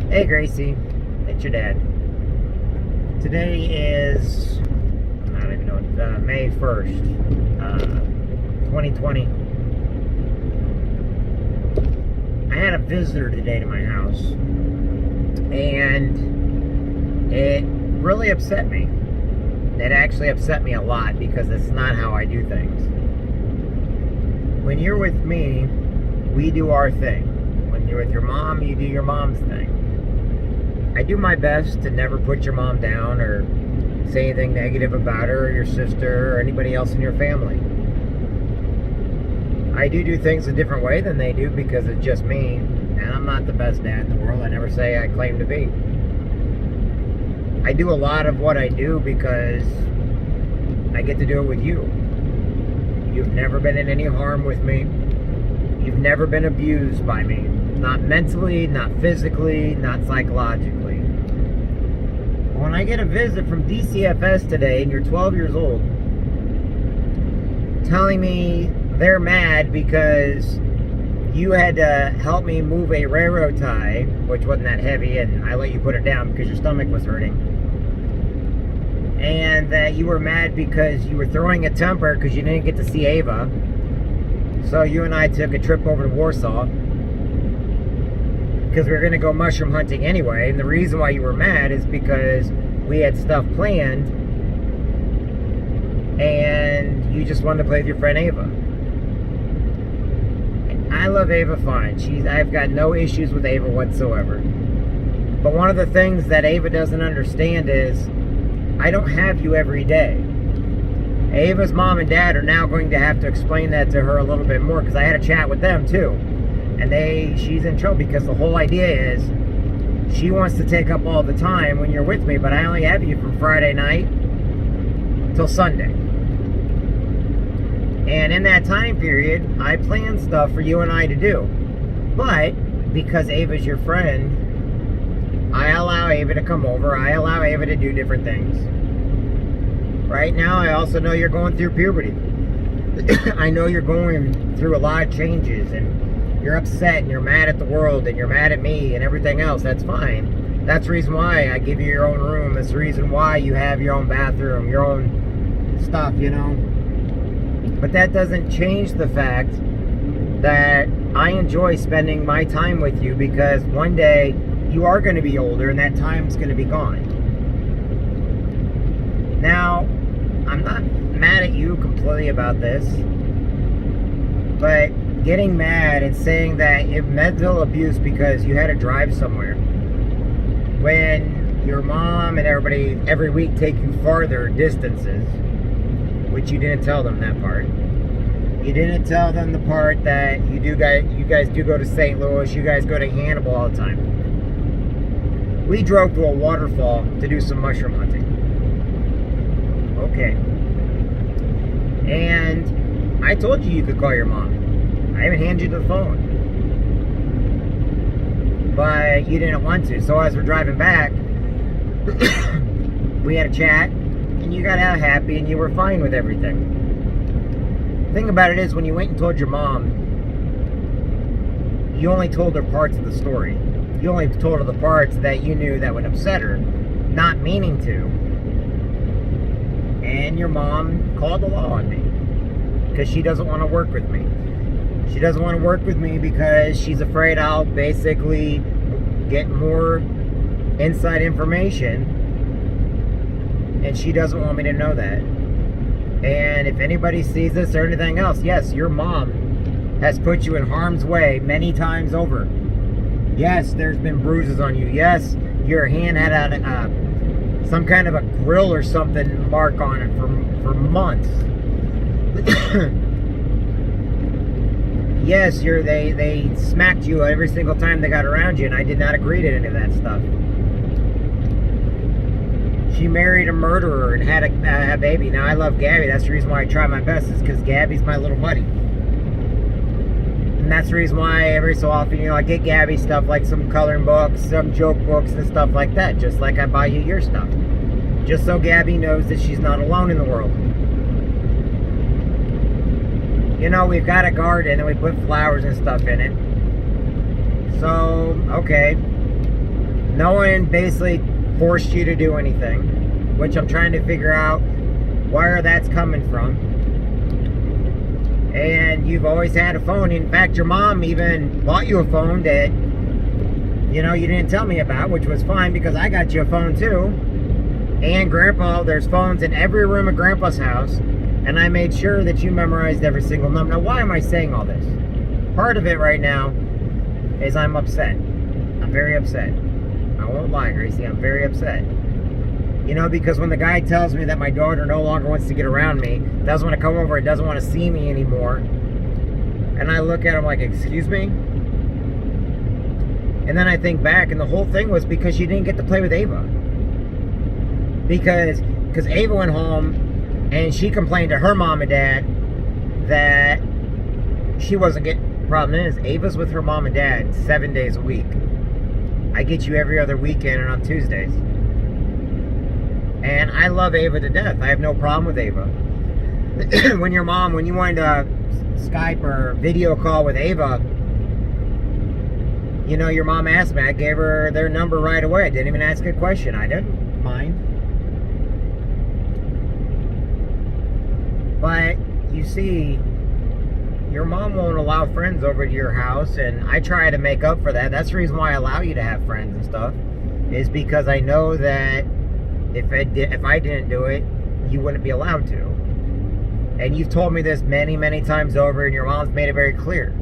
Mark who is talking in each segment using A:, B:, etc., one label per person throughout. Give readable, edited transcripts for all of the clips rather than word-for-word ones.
A: Hey Gracie, it's your dad. Today is, I don't even know, May 1st, 2020. I had a visitor today to my house, and it really upset me. It actually upset me a lot because it's not how I do things. When you're with me, we do our thing. When you're with your mom, you do your mom's thing. I do my best to never put your mom down or say anything negative about her or your sister or anybody else in your family. I do things a different way than they do because it's just me, and I'm not the best dad in the world. I never say I claim to be. I do a lot of what I do because I get to do it with you. You've never been in any harm with me. You've never been abused by me. Not mentally, not physically, not psychologically. When I get a visit from DCFS today, and you're 12 years old, telling me they're mad because you had to help me move a railroad tie, which wasn't that heavy, and I let you put it down because your stomach was hurting. And that you were mad because you were throwing a temper because you didn't get to see Ava. So you and I took a trip over to Warsaw because we were going to go mushroom hunting anyway. And the reason why you were mad is because we had stuff planned and you just wanted to play with your friend Ava. And I love Ava fine. I've got no issues with Ava whatsoever. But one of the things that Ava doesn't understand is I don't have you every day. Ava's mom and dad are now going to have to explain that to her a little bit more because I had a chat with them too. And she's in trouble because the whole idea is she wants to take up all the time when you're with me, but I only have you from Friday night till Sunday. And in that time period, I plan stuff for you and I to do. But because Ava's your friend, I allow Ava to come over. I allow Ava to do different things. Right now, I also know you're going through puberty. I know you're going through a lot of changes, and you're upset, and you're mad at the world, and you're mad at me, and everything else. That's fine. That's the reason why I give you your own room. That's the reason why you have your own bathroom, your own stuff, you know. But that doesn't change the fact that I enjoy spending my time with you because one day you are going to be older, and that time's going to be gone. Now, I'm not mad at you completely about this, but getting mad and saying that if mental abuse because you had to drive somewhere when your mom and everybody every week take you farther distances, which you didn't tell them that part. You didn't tell them the part that you guys do go to St. Louis, you guys go to Hannibal all the time. We drove to a waterfall to do some mushroom hunting. Okay. And I told you could call your mom. I even handed you the phone. But you didn't want to. So as we're driving back, we had a chat, and you got out happy, and you were fine with everything. The thing about it is, when you went and told your mom, you only told her parts of the story. You only told her the parts that you knew that would upset her, not meaning to. And your mom called the law on me because she doesn't want to work with me. She doesn't want to work with me because she's afraid I'll basically get more inside information, and she doesn't want me to know that. And if anybody sees this or anything else, yes, your mom has put you in harm's way many times over. Yes, there's been bruises on you. Yes, your hand had some kind of a grill or something mark on it for months. Yes, they smacked you every single time they got around you, and I did not agree to any of that stuff. She married a murderer and had a baby. Now, I love Gabby. That's the reason why I try my best, is because Gabby's my little buddy. And that's the reason why every so often, I get Gabby stuff like some coloring books, some joke books and stuff like that, just like I buy you your stuff. Just so Gabby knows that she's not alone in the world. We've got a garden and we put flowers and stuff in it. So, okay. No one basically forced you to do anything, which I'm trying to figure out where that's coming from. And you've always had a phone. In fact, your mom even bought you a phone that, you know, you didn't tell me about, which was fine because I got you a phone too. And Grandpa, there's phones in every room of Grandpa's house, and I made sure that you memorized every single number. Now, why am I saying all this? Part of it right now is I'm upset. I'm very upset. I won't lie, Gracie, I'm very upset. You know, because when the guy tells me that my daughter no longer wants to get around me, doesn't want to come over, and doesn't want to see me anymore, and I look at him like, excuse me? And then I think back, and the whole thing was because she didn't get to play with Ava. Because Ava went home, and she complained to her mom and dad that she wasn't getting... Problem is, Ava's with her mom and dad 7 days a week. I get you every other weekend and on Tuesdays. And I love Ava to death. I have no problem with Ava. When you wanted to Skype or video call with Ava, you know, your mom asked me. I gave her their number right away. I didn't even ask a question. I didn't mind. But, you see, your mom won't allow friends over to your house, and I try to make up for that. That's the reason why I allow you to have friends and stuff, is because I know that if I didn't do it, you wouldn't be allowed to. And you've told me this many, many times over, and your mom's made it very clear.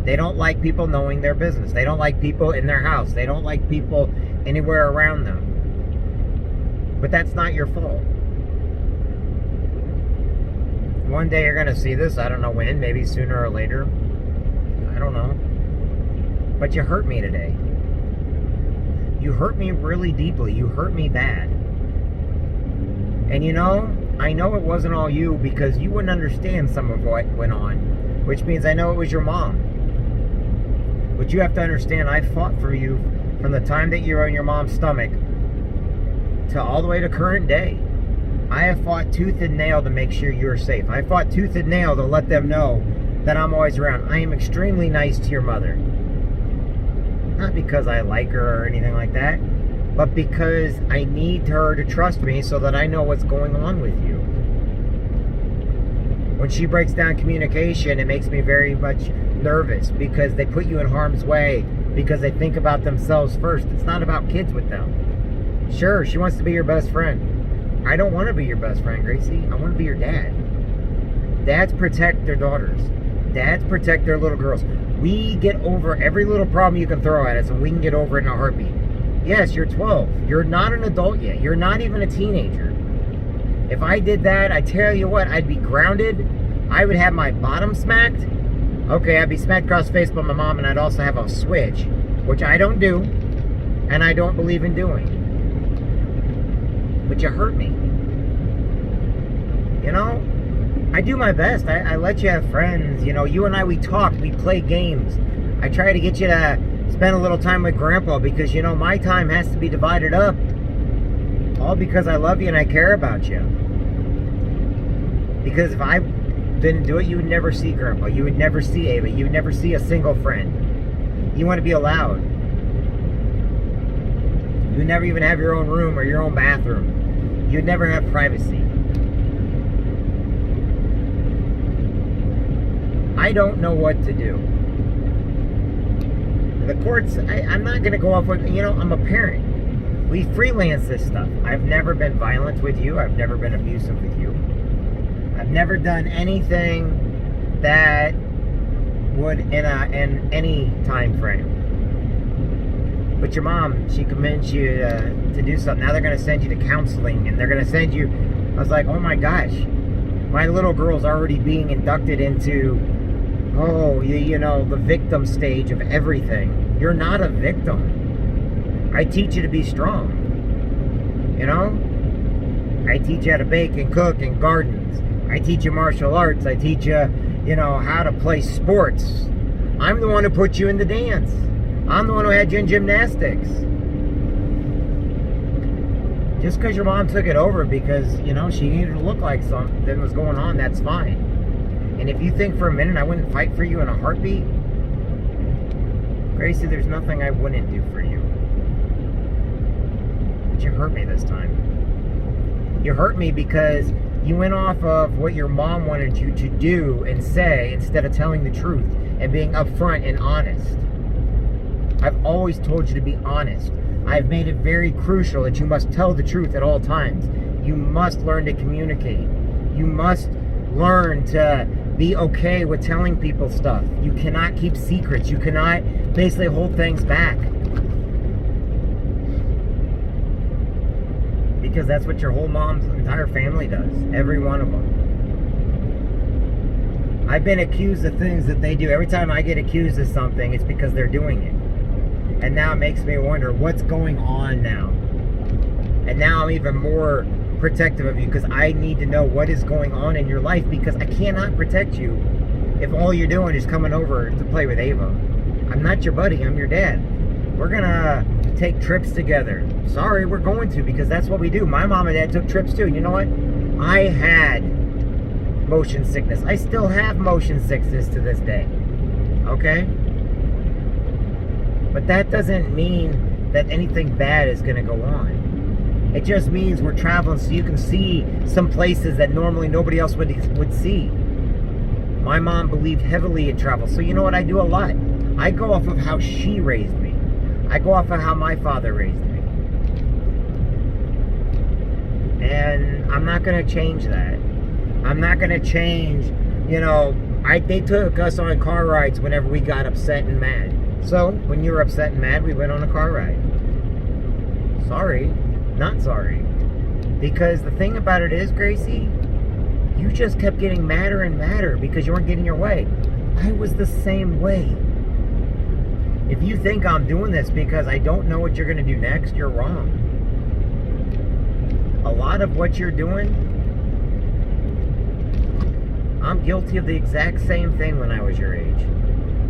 A: They don't like people knowing their business. They don't like people in their house. They don't like people anywhere around them. But that's not your fault. One day you're going to see this. I don't know when. Maybe sooner or later. I don't know. But you hurt me today. You hurt me really deeply. You hurt me bad. And you know, I know it wasn't all you because you wouldn't understand some of what went on. Which means I know it was your mom. But you have to understand, I fought for you from the time that you were in your mom's stomach to all the way to current day. I have fought tooth and nail to make sure you're safe. I fought tooth and nail to let them know that I'm always around. I am extremely nice to your mother. Not because I like her or anything like that, but because I need her to trust me so that I know what's going on with you. When she breaks down communication, it makes me very much nervous because they put you in harm's way because they think about themselves first. It's not about kids with them. Sure, she wants to be your best friend. I don't want to be your best friend, Gracie. I want to be your dad. Dads protect their daughters. Dads protect their little girls. We get over every little problem you can throw at us, and we can get over it in a heartbeat. Yes, you're 12. You're not an adult yet. You're not even a teenager. If I did that, I tell you what, I'd be grounded. I would have my bottom smacked. Okay, I'd be smacked across the face by my mom, and I'd also have a switch, which I don't do, and I don't believe in doing. But you hurt me. You know, I do my best. I let you have friends. You know, you and I, we talk, we play games. I try to get you to spend a little time with Grandpa because, you know, my time has to be divided up. All because I love you and I care about you. Because if I didn't do it, you would never see Grandpa. You would never see Ava. You would never see a single friend. You want to be allowed. You would never even have your own room or your own bathroom. You would never have privacy. I don't know what to do. The courts, I'm not going to go off with, you know, I'm a parent. We freelance this stuff. I've never been violent with you. I've never been abusive with you. I've never done anything that would in any time frame. But your mom, she convinced you to do something. Now they're going to send you to counseling, and they're going to send you. I was like, oh my gosh, my little girl's already being inducted into, you know, the victim stage of everything. You're not a victim. I teach you to be strong. You know? I teach you how to bake and cook and gardens. I teach you martial arts. I teach you, you know, how to play sports. I'm the one who put you in the dance. I'm the one who had you in gymnastics. Just because your mom took it over because, you know, she needed to look like something was going on, that's fine. And if you think for a minute I wouldn't fight for you in a heartbeat, Gracie, there's nothing I wouldn't do for you. hurt me this time. You hurt me because you went off of what your mom wanted you to do and say instead of telling the truth and being upfront and honest. I've always told you to be honest. I've made it very crucial that you must tell the truth at all times. You must learn to communicate. You must learn to be okay with telling people stuff. You cannot keep secrets. You cannot basically hold things back. Because that's what your whole mom's entire family does. Every one of them. I've been accused of things that they do. Every time I get accused of something, it's because they're doing it. And now it makes me wonder what's going on now. And now I'm even more protective of you because I need to know what is going on in your life, because I cannot protect you if all you're doing is coming over to play with Ava. I'm not your buddy, I'm your dad. We're gonna take trips together. Sorry, we're going to, because that's what we do. My mom and dad took trips too. You know what? I had motion sickness. I still have motion sickness to this day. Okay? But that doesn't mean that anything bad is going to go on. It just means we're traveling so you can see some places that normally nobody else would see. My mom believed heavily in travel. So you know what? I do a lot. I go off of how she raised me. I go off of how my father raised me. And I'm not going to change that. I'm not going to change, you know, they took us on car rides whenever we got upset and mad. So, when you were upset and mad, we went on a car ride. Sorry. Not sorry. Because the thing about it is, Gracie, you just kept getting madder and madder because you weren't getting your way. I was the same way. If you think I'm doing this because I don't know what you're going to do next, you're wrong. A lot of what you're doing, I'm guilty of the exact same thing when I was your age.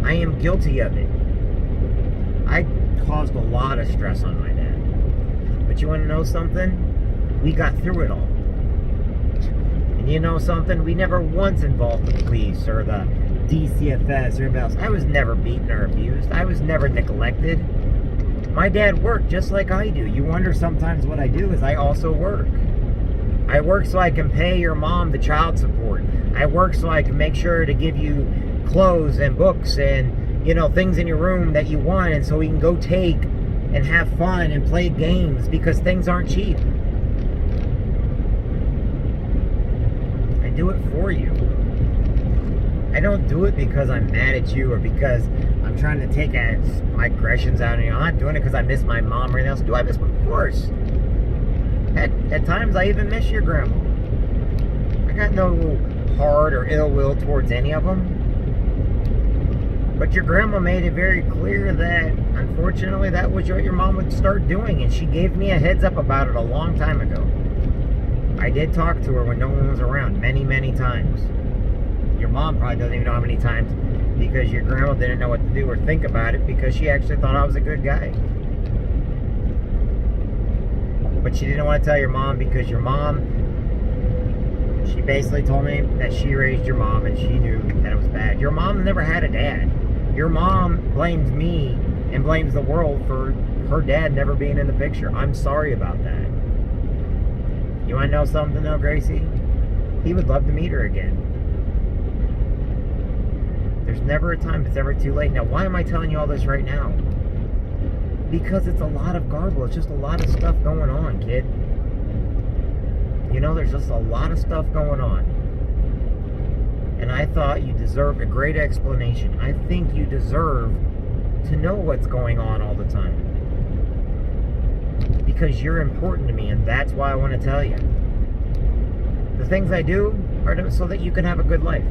A: I am guilty of it. I caused a lot of stress on my dad. But you want to know something? We got through it all. And you know something? We never once involved the police or the DCFS or anything else. I was never beaten or abused. I was never neglected. My dad worked just like I do. You wonder sometimes what I do is I also work. I work so I can pay your mom the child support. I work so I can make sure to give you clothes and books and, you know, things in your room that you want, and so we can go take and have fun and play games, because things aren't cheap. I do it for you. I don't do it because I'm mad at you or because I'm trying to take my aggressions out on you. I'm not doing it because I miss my mom or anything else. Do I miss my? Of course. At times I even miss your grandma. I got no hard or ill will towards any of them. But your grandma made it very clear that, unfortunately, that was what your mom would start doing. And she gave me a heads up about it a long time ago. I did talk to her when no one was around many, many times. Your mom probably doesn't even know how many times, because your grandma didn't know what to do or think about it, because she actually thought I was a good guy. But she didn't want to tell your mom because your mom, she basically told me that she raised your mom and she knew that it was bad. Your mom never had a dad. Your mom blames me and blames the world for her dad never being in the picture. I'm sorry about that. You want to know something though, Gracie? He would love to meet her again. There's never a time it's ever too late. Now, why am I telling you all this right now? Because it's a lot of garble. It's just a lot of stuff going on, kid. You know, there's just a lot of stuff going on. And I thought you deserved a great explanation. I think you deserve to know what's going on all the time. Because you're important to me, and that's why I want to tell you. The things I do are so that you can have a good life.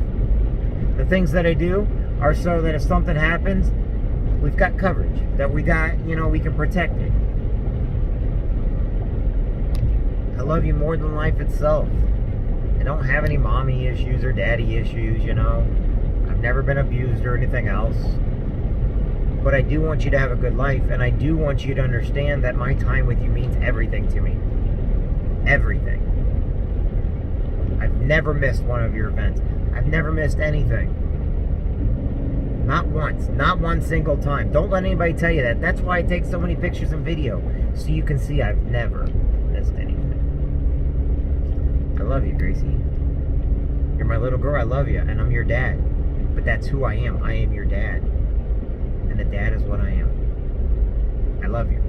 A: The things that I do are so that if something happens, we've got coverage. That we got, you know, we can protect it. I love you more than life itself. I don't have any mommy issues or daddy issues, you know. I've never been abused or anything else. But I do want you to have a good life, and I do want you to understand that my time with you means everything to me. Everything. I've never missed one of your events. I've never missed anything. Not once. Not one single time. Don't let anybody tell you that. That's why I take so many pictures and video. So you can see I've never missed anything. I love you, Gracie. You're my little girl. I love you. And I'm your dad. But that's who I am. I am your dad. And a dad is what I am. I love you.